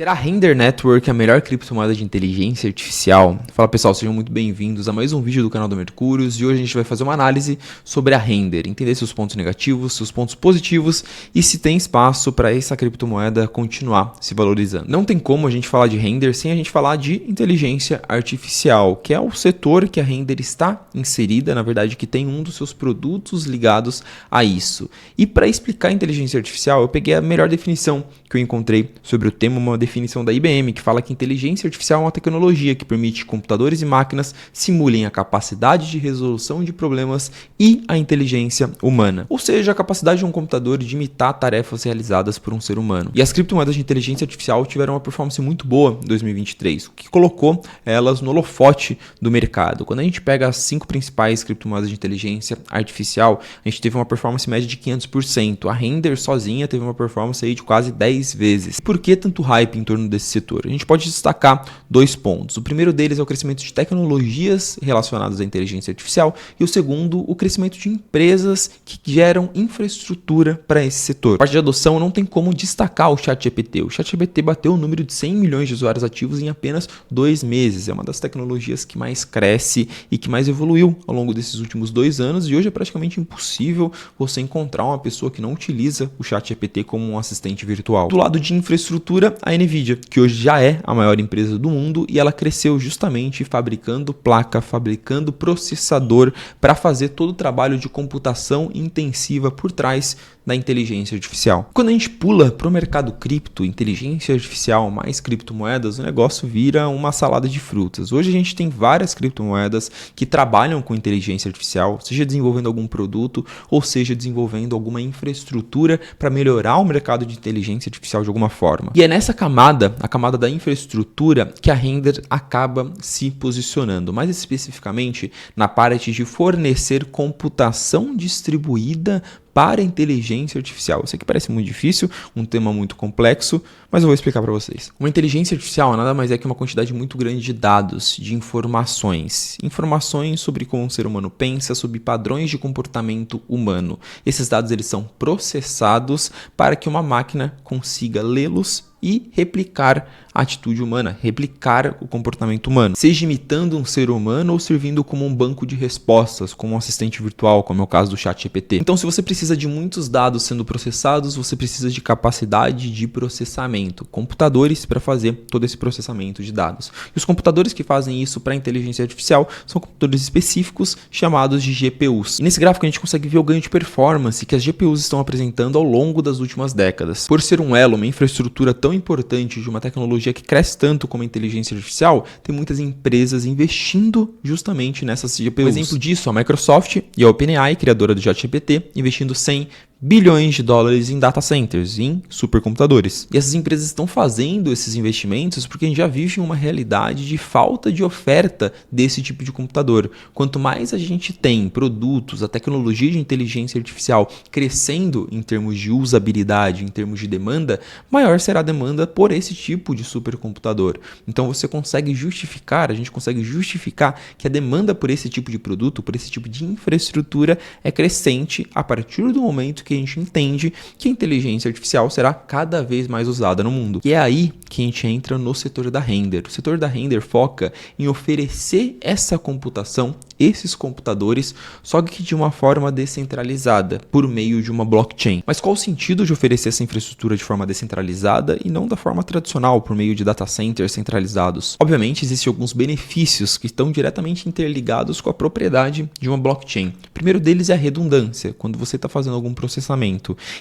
Será a Render Network a melhor criptomoeda de inteligência artificial? Fala pessoal, sejam muito bem-vindos a mais um vídeo do canal do Mercúrios e hoje a gente vai fazer uma análise sobre a Render, entender seus pontos negativos, seus pontos positivos e se tem espaço para essa criptomoeda continuar se valorizando. Não tem como a gente falar de Render sem a gente falar de inteligência artificial, que é o setor que a Render está inserida, na verdade que tem um dos seus produtos ligados a isso. E para explicar a inteligência artificial, eu peguei a melhor definição que eu encontrei sobre o tema, uma definição da IBM, que fala que inteligência artificial é uma tecnologia que permite que computadores e máquinas simulem a capacidade de resolução de problemas e a inteligência humana. Ou seja, a capacidade de um computador de imitar tarefas realizadas por um ser humano. E as criptomoedas de inteligência artificial tiveram uma performance muito boa em 2023, o que colocou elas no holofote do mercado. Quando a gente pega as 5 principais criptomoedas de inteligência artificial, a gente teve uma performance média de 500%. A Render sozinha teve uma performance aí de quase 10 vezes. Por que tanto hype em torno desse setor? A gente pode destacar 2 pontos. O primeiro deles é o crescimento de tecnologias relacionadas à inteligência artificial e o segundo, o crescimento de empresas que geram infraestrutura para esse setor. A parte de adoção não tem como destacar o ChatGPT. O ChatGPT bateu o número de 100 milhões de usuários ativos em apenas 2 meses. É uma das tecnologias que mais cresce e que mais evoluiu ao longo desses últimos 2 anos e hoje é praticamente impossível você encontrar uma pessoa que não utiliza o ChatGPT como um assistente virtual. Do lado de infraestrutura, a Nvidia, que hoje já é a maior empresa do mundo e ela cresceu justamente fabricando placa, fabricando processador para fazer todo o trabalho de computação intensiva por trás da inteligência artificial. Quando a gente pula para o mercado cripto, inteligência artificial mais criptomoedas, o negócio vira uma salada de frutas. Hoje a gente tem várias criptomoedas que trabalham com inteligência artificial, seja desenvolvendo algum produto ou seja desenvolvendo alguma infraestrutura para melhorar o mercado de inteligência artificial de alguma forma. E é nessa camada, a camada da infraestrutura, que a Render acaba se posicionando, mais especificamente na parte de fornecer computação distribuída para a inteligência artificial. Isso aqui parece muito difícil, um tema muito complexo, mas eu vou explicar para vocês. Uma inteligência artificial nada mais é que uma quantidade muito grande de dados, de informações. Informações sobre como um ser humano pensa, sobre padrões de comportamento humano. Esses dados eles são processados para que uma máquina consiga lê-los e replicar a atitude humana, replicar o comportamento humano, seja imitando um ser humano ou servindo como um banco de respostas, como um assistente virtual, como é o caso do ChatGPT. Então, se você precisa de muitos dados sendo processados, você precisa de capacidade de processamento, computadores para fazer todo esse processamento de dados. E os computadores que fazem isso para a inteligência artificial são computadores específicos chamados de GPUs. E nesse gráfico a gente consegue ver o ganho de performance que as GPUs estão apresentando ao longo das últimas décadas. Por ser um elo, uma infraestrutura tão importante de uma tecnologia que cresce tanto como a inteligência artificial, tem muitas empresas investindo justamente nessas GPUs. Um exemplo disso, a Microsoft e a OpenAI, criadora do ChatGPT, investindo 100 bilhões de dólares em data centers, em supercomputadores. E essas empresas estão fazendo esses investimentos porque a gente já vive uma realidade de falta de oferta desse tipo de computador. Quanto mais a gente tem produtos, a tecnologia de inteligência artificial crescendo em termos de usabilidade, em termos de demanda, maior será a demanda por esse tipo de supercomputador. Então você consegue justificar, a gente consegue justificar que a demanda por esse tipo de produto, por esse tipo de infraestrutura é crescente a partir do momento que a gente entende que a inteligência artificial será cada vez mais usada no mundo. E é aí que a gente entra no setor da Render. O setor da Render foca em oferecer essa computação, esses computadores, só que de uma forma descentralizada, por meio de uma blockchain. Mas qual o sentido de oferecer essa infraestrutura de forma descentralizada e não da forma tradicional, por meio de data centers centralizados? Obviamente, existem alguns benefícios que estão diretamente interligados com a propriedade de uma blockchain. O primeiro deles é a redundância. Quando você está fazendo algum processamento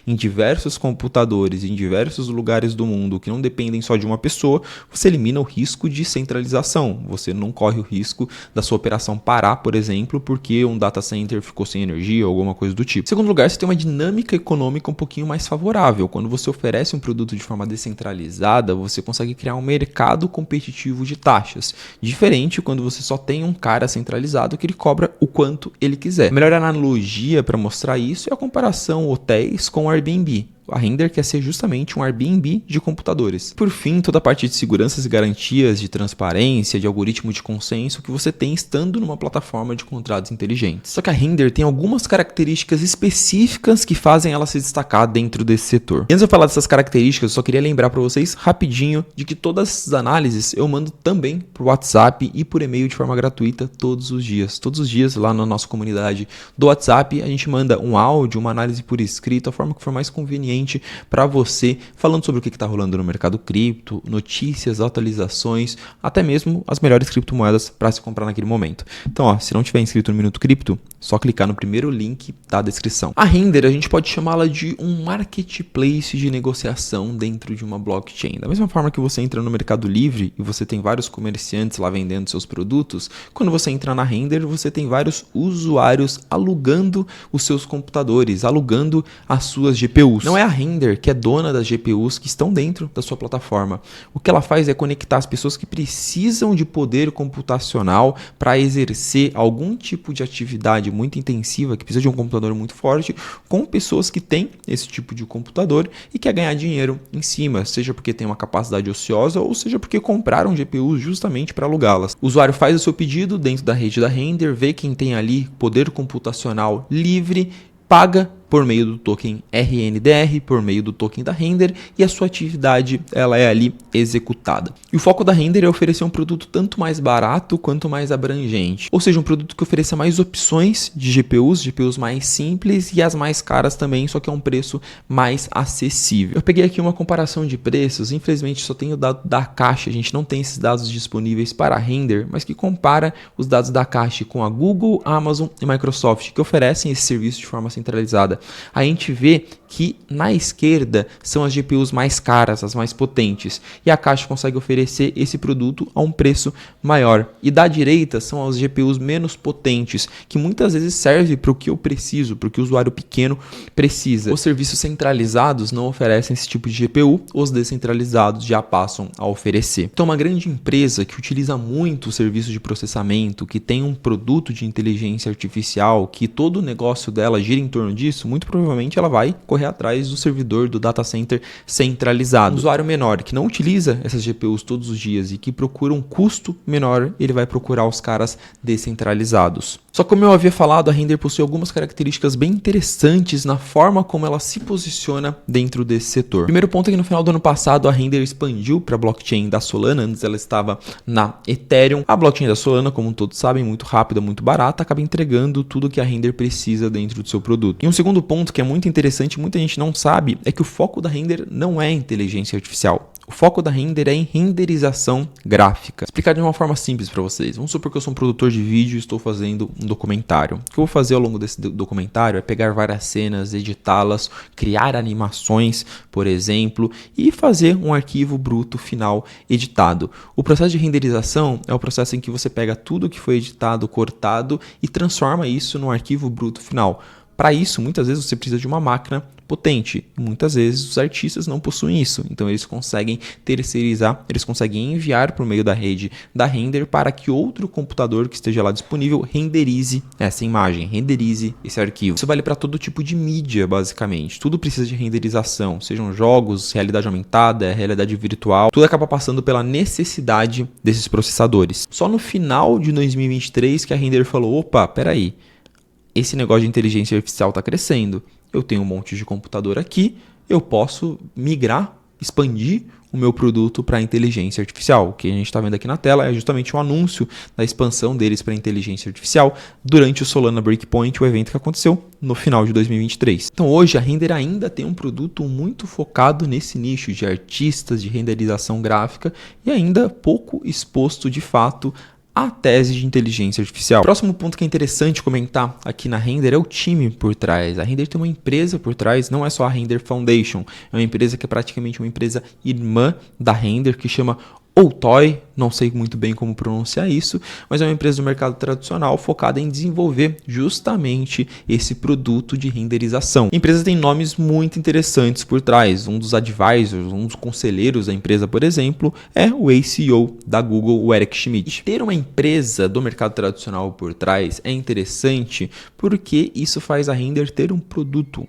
em diversos computadores, em diversos lugares do mundo que não dependem só de uma pessoa, você elimina o risco de centralização. Você não corre o risco da sua operação parar, por exemplo, porque um data center ficou sem energia ou alguma coisa do tipo. Em segundo lugar, você tem uma dinâmica econômica um pouquinho mais favorável. Quando você oferece um produto de forma descentralizada, você consegue criar um mercado competitivo de taxas. Diferente quando você só tem um cara centralizado que ele cobra o quanto ele quiser. A melhor analogia para mostrar isso é a comparação hotéis com o Airbnb. A Render quer ser justamente um Airbnb de computadores. Por fim, toda a parte de seguranças e garantias, de transparência, de algoritmo de consenso que você tem estando numa plataforma de contratos inteligentes. Só que a Render tem algumas características específicas que fazem ela se destacar dentro desse setor. Antes de eu falar dessas características, eu só queria lembrar para vocês rapidinho de que todas essas análises eu mando também por WhatsApp e por e-mail de forma gratuita todos os dias. Todos os dias lá na nossa comunidade do WhatsApp a gente manda um áudio, uma análise por escrito, a forma que for mais conveniente para você, falando sobre o que está rolando no mercado cripto, notícias, atualizações, até mesmo as melhores criptomoedas para se comprar naquele momento. Então, ó, se não tiver inscrito no Minuto Cripto, só clicar no primeiro link da descrição. A Render, a gente pode chamá-la de um marketplace de negociação dentro de uma blockchain. Da mesma forma que você entra no Mercado Livre e você tem vários comerciantes lá vendendo seus produtos, quando você entra na Render, você tem vários usuários alugando os seus computadores, alugando as suas GPUs. Não é a Render que é dona das GPUs que estão dentro da sua plataforma. O que ela faz é conectar as pessoas que precisam de poder computacional para exercer algum tipo de atividade muito intensiva, que precisa de um computador muito forte, com pessoas que têm esse tipo de computador e quer ganhar dinheiro em cima, seja porque tem uma capacidade ociosa ou seja porque compraram GPUs justamente para alugá-las. O usuário faz o seu pedido dentro da rede da Render, vê quem tem ali poder computacional livre, paga por meio do token RNDR, por meio do token da Render, e a sua atividade ela é ali executada. E o foco da Render é oferecer um produto tanto mais barato quanto mais abrangente, ou seja, um produto que ofereça mais opções de GPUs mais simples e as mais caras também, só que é um preço mais acessível. Eu peguei aqui uma comparação de preços, infelizmente só tenho o dado da Caixa, a gente não tem esses dados disponíveis para a Render, mas que compara os dados da Caixa com a Google, Amazon e Microsoft, que oferecem esse serviço de forma centralizada. A gente vê que na esquerda são as GPUs mais caras, as mais potentes, e a Caixa consegue oferecer esse produto a um preço maior. E da direita são as GPUs menos potentes, que muitas vezes servem para o que eu preciso, para o que o usuário pequeno precisa. Os serviços centralizados não oferecem esse tipo de GPU, os descentralizados já passam a oferecer. Então, uma grande empresa que utiliza muito o serviço de processamento, que tem um produto de inteligência artificial, que todo o negócio dela gira em torno disso, muito provavelmente ela vai correr atrás do servidor do data center centralizado. Um usuário menor que não utiliza essas GPUs todos os dias e que procura um custo menor, ele vai procurar os caras descentralizados. Só que como eu havia falado, a Render possui algumas características bem interessantes na forma como ela se posiciona dentro desse setor. Primeiro ponto é que no final do ano passado a Render expandiu para a blockchain da Solana, antes ela estava na Ethereum. A blockchain da Solana, como todos sabem, muito rápida, muito barata, acaba entregando tudo que a Render precisa dentro do seu produto. E um segundo ponto que é muito interessante, muita gente não sabe, é que o foco da Render não é inteligência artificial. O foco da Render é em renderização gráfica. Explicar de uma forma simples para vocês. Vamos supor que eu sou um produtor de vídeo e estou fazendo um documentário. O que eu vou fazer ao longo desse documentário é pegar várias cenas, editá-las, criar animações, por exemplo, e fazer um arquivo bruto final editado. O processo de renderização é o processo em que você pega tudo que foi editado, cortado e transforma isso num arquivo bruto final. Para isso, muitas vezes você precisa de uma máquina potente. Muitas vezes os artistas não possuem isso, então eles conseguem terceirizar, eles conseguem enviar por meio da rede da Render para que outro computador que esteja lá disponível renderize essa imagem, renderize esse arquivo. Isso vale para todo tipo de mídia, basicamente. Tudo precisa de renderização, sejam jogos, realidade aumentada, realidade virtual, tudo acaba passando pela necessidade desses processadores. Só no final de 2023 que a Render falou, opa, peraí, esse negócio de inteligência artificial está crescendo. Eu tenho um monte de computador aqui, eu posso migrar, expandir o meu produto para a inteligência artificial. O que a gente está vendo aqui na tela é justamente um anúncio da expansão deles para a inteligência artificial durante o Solana Breakpoint, o evento que aconteceu no final de 2023. Então hoje a Render ainda tem um produto muito focado nesse nicho de artistas, de renderização gráfica e ainda pouco exposto de fato a tese de inteligência artificial. O próximo ponto que é interessante comentar aqui na Render é o time por trás. A Render tem uma empresa por trás, não é só a Render Foundation, é uma empresa que é praticamente uma empresa irmã da Render, que chama Otoy, não sei muito bem como pronunciar isso, mas é uma empresa do mercado tradicional focada em desenvolver justamente esse produto de renderização. A empresa tem nomes muito interessantes por trás. Um dos advisors, um dos conselheiros da empresa, por exemplo, é o ex-CEO da Google, o Eric Schmidt. E ter uma empresa do mercado tradicional por trás é interessante porque isso faz a Render ter um produto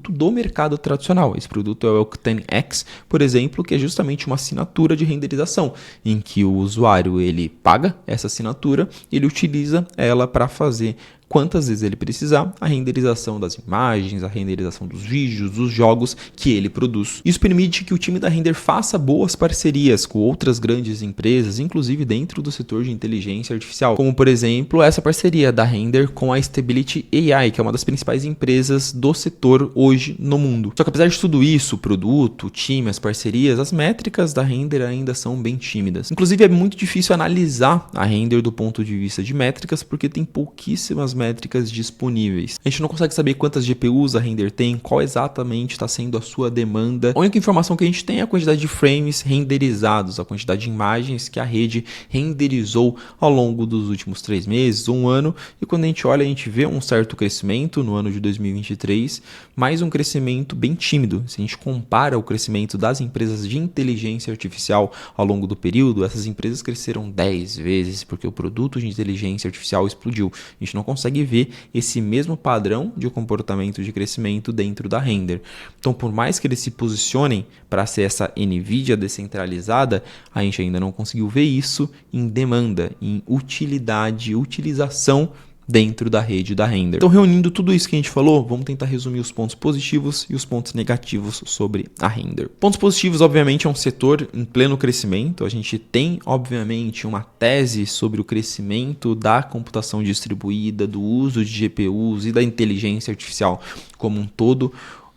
do mercado tradicional. Esse produto é o Octane-X, por exemplo, que é justamente uma assinatura de renderização, em que o usuário ele paga essa assinatura e ele utiliza ela para fazer quantas vezes ele precisar a renderização das imagens, a renderização dos vídeos, dos jogos que ele produz. Isso permite que o time da Render faça boas parcerias com outras grandes empresas, inclusive dentro do setor de inteligência artificial, como por exemplo essa parceria da Render com a Stability AI, que é uma das principais empresas do setor hoje no mundo. Só que apesar de tudo isso, o produto, o time, as parcerias, as métricas da Render ainda são bem tímidas. Inclusive é muito difícil analisar a Render do ponto de vista de métricas, porque tem pouquíssimas métricas disponíveis. A gente não consegue saber quantas GPUs a Render tem, qual exatamente está sendo a sua demanda. A única informação que a gente tem é a quantidade de frames renderizados, a quantidade de imagens que a rede renderizou ao longo dos últimos 3 meses, um ano, e quando a gente olha, a gente vê um certo crescimento no ano de 2023, mas um crescimento bem tímido. Se a gente compara o crescimento das empresas de inteligência artificial ao longo do período, essas empresas cresceram 10 vezes, porque o produto de inteligência artificial explodiu. A gente não consegue ver esse mesmo padrão de comportamento de crescimento dentro da Render. Então, por mais que eles se posicionem para ser essa NVIDIA descentralizada, a gente ainda não conseguiu ver isso em demanda, em utilidade, utilização dentro da rede da Render. Então, reunindo tudo isso que a gente falou, vamos tentar resumir os pontos positivos e os pontos negativos sobre a Render. Pontos positivos, obviamente, é um setor em pleno crescimento. A gente tem, obviamente, uma tese sobre o crescimento da computação distribuída, do uso de GPUs e da inteligência artificial como um todo.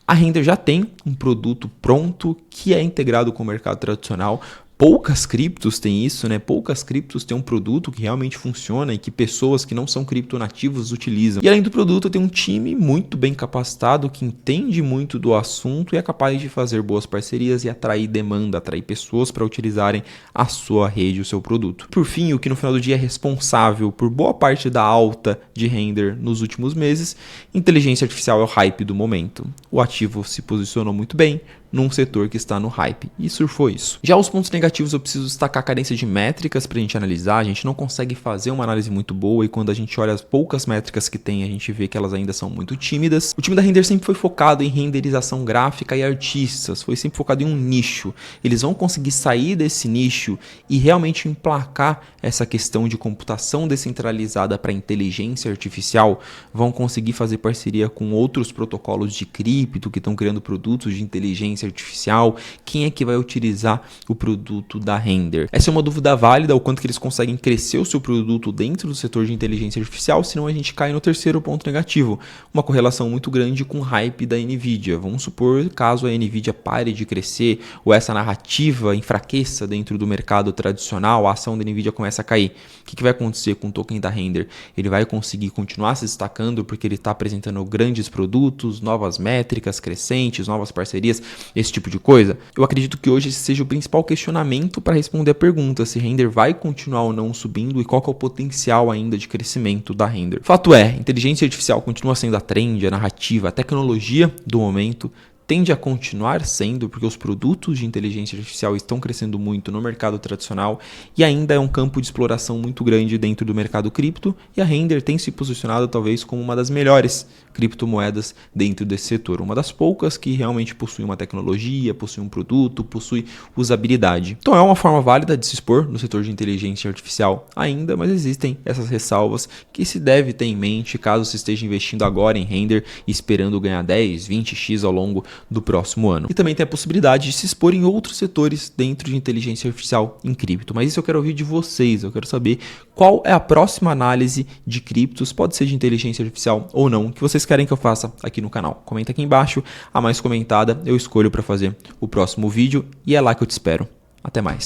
A Render já tem um produto pronto que é integrado com o mercado tradicional. Poucas criptos têm isso, né? Poucas criptos têm um produto que realmente funciona e que pessoas que não são criptonativos utilizam. E além do produto, tem um time muito bem capacitado que entende muito do assunto e é capaz de fazer boas parcerias e atrair demanda, atrair pessoas para utilizarem a sua rede, o seu produto. Por fim, o que no final do dia é responsável por boa parte da alta de Render nos últimos meses, inteligência artificial é o hype do momento. O ativo se posicionou muito bem num setor que está no hype e surfou isso. Já os pontos negativos, eu preciso destacar a carência de métricas para a gente analisar. A gente não consegue fazer uma análise muito boa e quando a gente olha as poucas métricas que tem, a gente vê que elas ainda são muito tímidas. O time da Render sempre foi focado em renderização gráfica e artistas, foi sempre focado em um nicho. Eles vão conseguir sair desse nicho e realmente emplacar essa questão de computação descentralizada para inteligência artificial, vão conseguir fazer parceria com outros protocolos de cripto que estão criando produtos de inteligência artificial. Quem é que vai utilizar o produto da Render? Essa é uma dúvida válida, o quanto que eles conseguem crescer o seu produto dentro do setor de inteligência artificial, senão a gente cai no terceiro ponto negativo, uma correlação muito grande com o hype da NVIDIA. Vamos supor, caso a NVIDIA pare de crescer ou essa narrativa enfraqueça dentro do mercado tradicional, a ação da NVIDIA começa a cair. O que vai acontecer com o token da Render? Ele vai conseguir continuar se destacando porque ele está apresentando grandes produtos, novas métricas crescentes, novas parcerias, esse tipo de coisa? Eu acredito que hoje esse seja o principal questionamento para responder a pergunta se Render vai continuar ou não subindo e qual que é o potencial ainda de crescimento da Render. Fato é, inteligência artificial continua sendo a trend, a narrativa, a tecnologia do momento, tende a continuar sendo, porque os produtos de inteligência artificial estão crescendo muito no mercado tradicional e ainda é um campo de exploração muito grande dentro do mercado cripto, e a Render tem se posicionado talvez como uma das melhores criptomoedas dentro desse setor, uma das poucas que realmente possui uma tecnologia, possui um produto, possui usabilidade. Então é uma forma válida de se expor no setor de inteligência artificial ainda, mas existem essas ressalvas que se deve ter em mente caso você esteja investindo agora em Render e esperando ganhar 10, 20x ao longo do próximo ano. E também tem a possibilidade de se expor em outros setores dentro de inteligência artificial em cripto. Mas isso eu quero ouvir de vocês, eu quero saber qual é a próxima análise de criptos, pode ser de inteligência artificial ou não, que vocês querem que eu faça aqui no canal. Comenta aqui embaixo, a mais comentada eu escolho para fazer o próximo vídeo e é lá que eu te espero. Até mais.